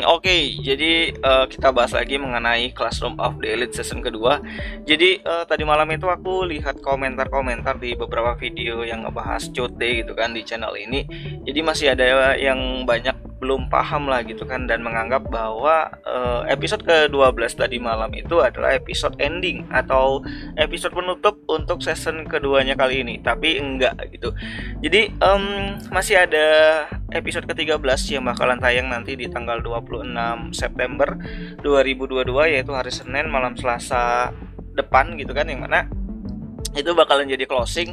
Oke. Jadi, kita bahas lagi mengenai Classroom of the Elite season kedua. Jadi, tadi malam itu aku lihat komentar-komentar di beberapa video yang ngebahas COD gitu kan di channel ini. Jadi masih ada yang banyak belum paham lah gitu kan dan menganggap bahwa, episode ke-12 tadi malam itu adalah episode ending atau episode penutup untuk season keduanya kali ini, tapi enggak gitu. Jadi, masih ada episode ke-13 yang bakalan tayang nanti di tanggal 26 September 2022, yaitu hari Senin malam Selasa depan gitu kan, yang mana itu bakalan jadi closing.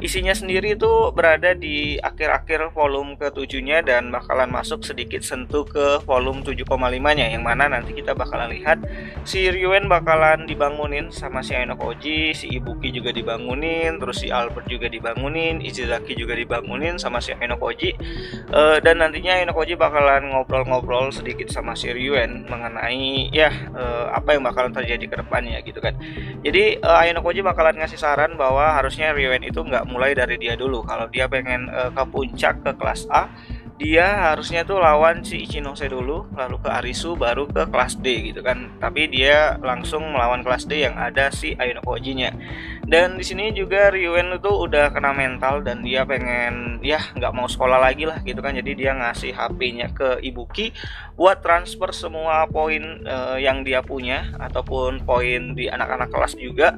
Isinya sendiri itu berada di akhir-akhir volume ke-7-nya dan bakalan masuk sedikit sentuh ke volume 7,5-nya, yang mana nanti kita bakalan lihat si Ryuen bakalan dibangunin sama si Aino Koji, si Ibuki juga dibangunin, terus si Albert juga dibangunin, Izaki juga dibangunin sama si Aino Koji. Dan nantinya Aino Koji bakalan ngobrol-ngobrol sedikit sama si Ryuen mengenai apa yang bakalan terjadi ke depannya gitu kan. Jadi Aino Koji bakalan ngasih saran bahwa harusnya Ryuen itu nggak mulai dari dia dulu. Kalau dia pengen ke puncak ke kelas A, dia harusnya tuh lawan si Ichinose dulu, lalu ke Arisu, baru ke kelas D gitu kan. Tapi dia langsung melawan kelas D yang ada si Aino Koji-nya. Dan di sini juga Ryuen itu udah kena mental dan dia pengen nggak mau sekolah lagi lah gitu kan. Jadi dia ngasih HP-nya ke Ibuki buat transfer semua poin yang dia punya ataupun poin di anak-anak kelas juga.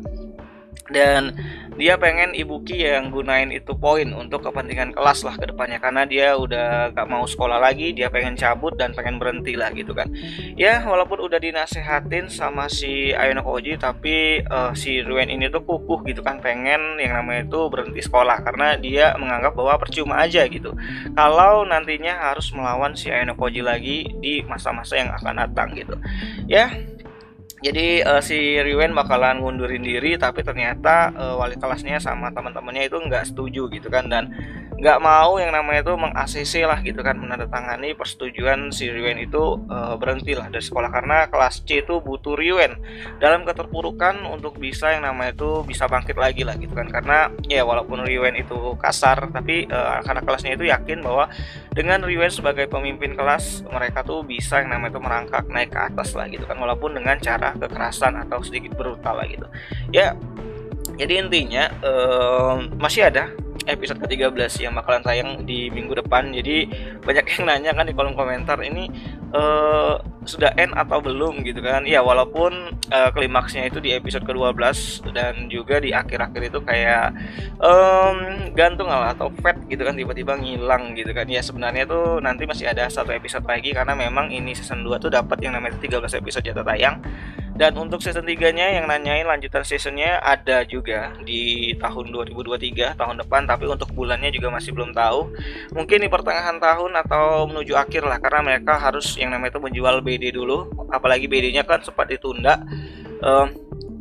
Dan dia pengen Ibuki yang gunain itu poin untuk kepentingan kelas lah ke depannya, karena dia udah gak mau sekolah lagi, dia pengen cabut dan pengen berhenti lah gitu kan. Ya walaupun udah dinasehatin sama si Aino Koji, tapi si Ryuen ini tuh kukuh gitu kan, pengen yang namanya itu berhenti sekolah, karena dia menganggap bahwa percuma aja gitu kalau nantinya harus melawan si Aino Koji lagi di masa-masa yang akan datang gitu ya. Jadi si Ryuen bakalan ngundurin diri, tapi ternyata wali kelasnya sama teman-temannya itu nggak setuju gitu kan, dan nggak mau yang namanya itu meng-ACC lah gitu kan, menandatangani persetujuan si Ryuen itu berhenti lah dari sekolah, karena kelas C itu butuh Ryuen dalam keterpurukan untuk bisa yang namanya itu bisa bangkit lagi lah gitu kan. Karena ya walaupun Ryuen itu kasar, tapi karena kelasnya itu yakin bahwa dengan Ryuen sebagai pemimpin kelas, mereka tuh bisa yang namanya itu merangkak naik ke atas lah gitu kan, walaupun dengan cara kekerasan atau sedikit brutal lah gitu ya. Jadi intinya masih ada episode ke-13 yang bakalan tayang di minggu depan. Jadi banyak yang nanya kan di kolom komentar, ini sudah end atau belum gitu kan. Ya walaupun klimaksnya itu di episode ke-12 dan juga di akhir-akhir itu kayak gantung lah atau fat gitu kan, tiba-tiba ngilang gitu kan. Ya sebenarnya tuh nanti masih ada satu episode lagi, karena memang ini season 2 tuh dapat yang namanya 13 episode jatah tayang. Dan untuk season 3-nya yang nanyain lanjutan seasonnya ada juga di tahun 2023, tahun depan, tapi untuk bulannya juga masih belum tahu. Mungkin di pertengahan tahun atau menuju akhir lah, karena mereka harus yang namanya itu menjual BD dulu, apalagi BD-nya kan sempat ditunda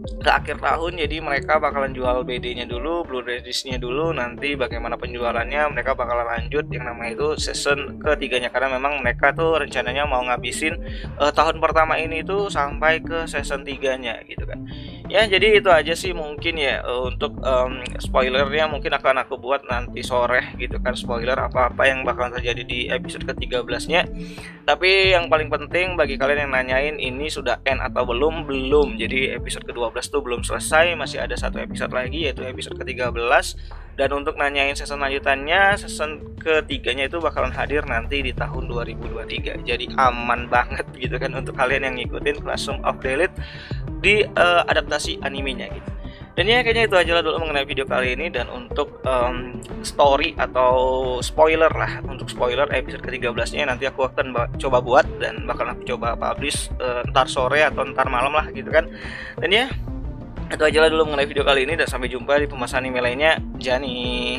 ke akhir tahun. Jadi mereka bakalan jual BD-nya dulu, Blu-ray disc-nya dulu, nanti bagaimana penjualannya mereka bakalan lanjut yang namanya itu season ketiganya, karena memang mereka tuh rencananya mau ngabisin tahun pertama ini tuh sampai ke season 3-nya gitu kan. Ya jadi itu aja sih mungkin ya untuk spoilernya mungkin akan aku buat nanti sore gitu kan, spoiler apa-apa yang bakalan terjadi di episode ke-13-nya. Tapi yang paling penting bagi kalian yang nanyain ini sudah end atau belum, jadi episode ke-12 tuh belum selesai, masih ada satu episode lagi yaitu episode ke-13. Dan untuk nanyain season lanjutannya, season ketiganya itu bakalan hadir nanti di tahun 2023. Jadi aman banget gitu kan untuk kalian yang ngikutin Classroom of the Elite di adaptasi animenya gitu. Dan ya kayaknya itu aja lah dulu mengenai video kali ini. Dan untuk story atau spoiler lah, untuk spoiler episode ke-13 nya nanti aku akan coba buat dan bakal aku coba publish ntar sore atau ntar malam lah gitu kan. Dan ya itu aja lah dulu mengenai video kali ini, dan sampai jumpa di pembahasan anime lainnya. Jani.